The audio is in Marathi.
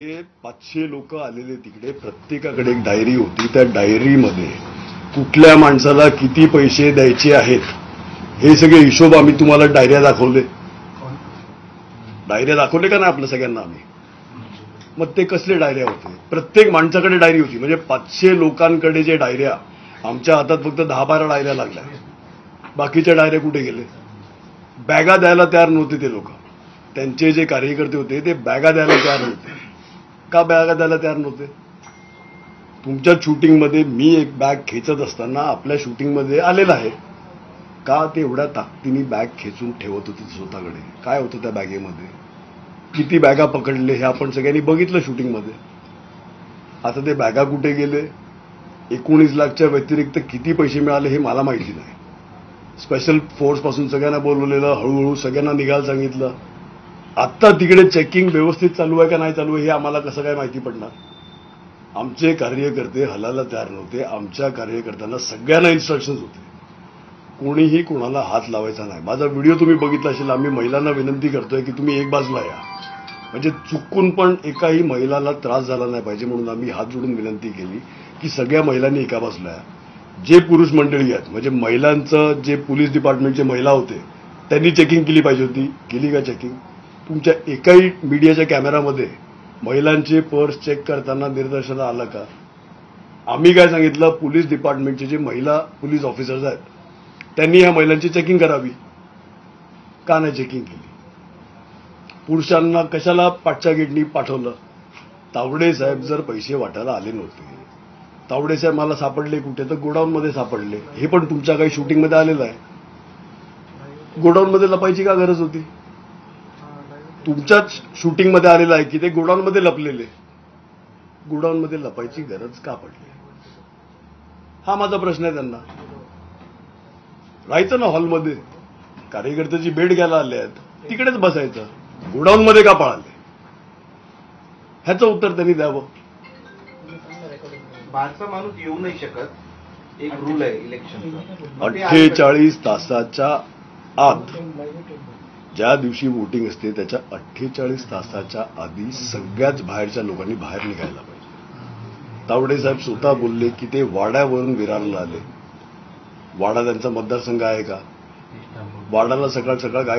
हे 500 लोक आलेले तिकडे, प्रत्येकाकडे एक डायरी होती. त्या डायरीमध्ये कुठल्या माणसाला किती पैसे द्यायचे आहेत हे सगळे हिशोब आम्ही तुम्हाला डायऱ्या दाखवले का नाही आपल्या सगळ्यांना आम्ही. मग ते कसले डायऱ्या होते? प्रत्येक माणसाकडे डायरी होती. म्हणजे 500 लोकांकडे जे डायऱ्या, आमच्या हातात फक्त 10-12 डायऱ्या लागल्या. बाकीच्या डायऱ्या कुठे गेले? बॅगा द्यायला तयार नव्हते ते लोक. त्यांचे जे कार्यकर्ते होते ते बॅगा द्यायला तयार नव्हते. का बॅगा द्यायला तयार नव्हते? तुमच्या शूटिंगमध्ये मी एक बॅग खेचत असताना आपल्या शूटिंगमध्ये आलेला आहे. का ते एवढ्या ताकदीने बॅग खेचून ठेवत होते स्वतःकडे? काय होतं त्या बॅगेमध्ये? किती बॅगा पकडले हे आपण सगळ्यांनी बघितलं शूटिंगमध्ये. आता ते बॅगा कुठे गेले? 19 लाखच्या व्यतिरिक्त किती पैसे मिळाले हे मला माहिती नाही. स्पेशल फोर्स पासून सगळ्यांना बोलवलेलं, हळूहळू सगळ्यांना निघायला सांगितलं. आत्ता तिकडे चेकिंग व्यवस्थित चालू आहे का नाही चालू आहे हे आम्हाला कसं काय माहिती पडणार? आमचे कार्यकर्ते हलायला तयार नव्हते. आमच्या कार्यकर्त्यांना सगळ्यांना इन्स्ट्रक्शन्स होते, कोणीही कोणाला हात लावायचा नाही. माझा व्हिडिओ तुम्ही बघितला असेल. आम्ही महिलांना विनंती करतोय की तुम्ही एक बाजूला या, म्हणजे चुकून पण एकाही महिलाला त्रास झाला नाही पाहिजे म्हणून आम्ही हात जोडून विनंती केली की सगळ्या महिलांनी एका बाजूला या. जे पुरुष मंडळी आहेत, म्हणजे महिलांचं जे पोलीस डिपार्टमेंटचे महिला होते त्यांनी चेकिंग केली पाहिजे होती. केली का चेकिंग? तुमच्या एकाही मीडियाच्या कॅमेरामध्ये महिलांचे पर्स चेक करताना निदर्शनास आलं का? आम्ही काय सांगितलं, पोलीस डिपार्टमेंटचे जे महिला पोलीस ऑफिसर्स आहेत त्यांनी या महिलांची चेकिंग करावी. का नाही चेकिंग केली? पुरुषांना कशाला पाठच्या गेटनी पाठवलं? तावडे साहेब जर पैसे वाटायला आले नव्हते, तावडे साहेब मला सापडले कुठे? तर गोडाऊनमध्ये सापडले. हे पण तुमच्या काही शूटिंगमध्ये आलेलं आहे. गोडाऊनमध्ये लपायची का गरज होती? तुमच्याच शूटिंगमध्ये आलेलं आहे की ते गोडाऊनमध्ये लपलेले. गोडाऊनमध्ये लपायची गरज का पडली? हा माझा प्रश्न आहे त्यांना. राहायचं ना हॉलमध्ये. कार्यकर्त्याची भेट घ्यायला आले आहेत, तिकडेच बसायचं. गोडाऊनमध्ये का पळाले? ह्याचं उत्तर त्यांनी द्यावं. बाहेरचा माणूस येऊ नाही शकत, एक रूल आहे इलेक्शनचा. 48 तासाच्या आत, ज्या दिवशी वोटिंग असते त्याच्या 48 तासाच्या आधी सगळ्याच बाहेरच्या लोकांनी बाहेर निघायला पाहिजे. तावडे साहेब स्वतः बोलले की ते वाड्यावरून विरारला आले. वाडा त्यांचा मतदारसंघ आहे का? वाडाला सकाळ सकाळ काय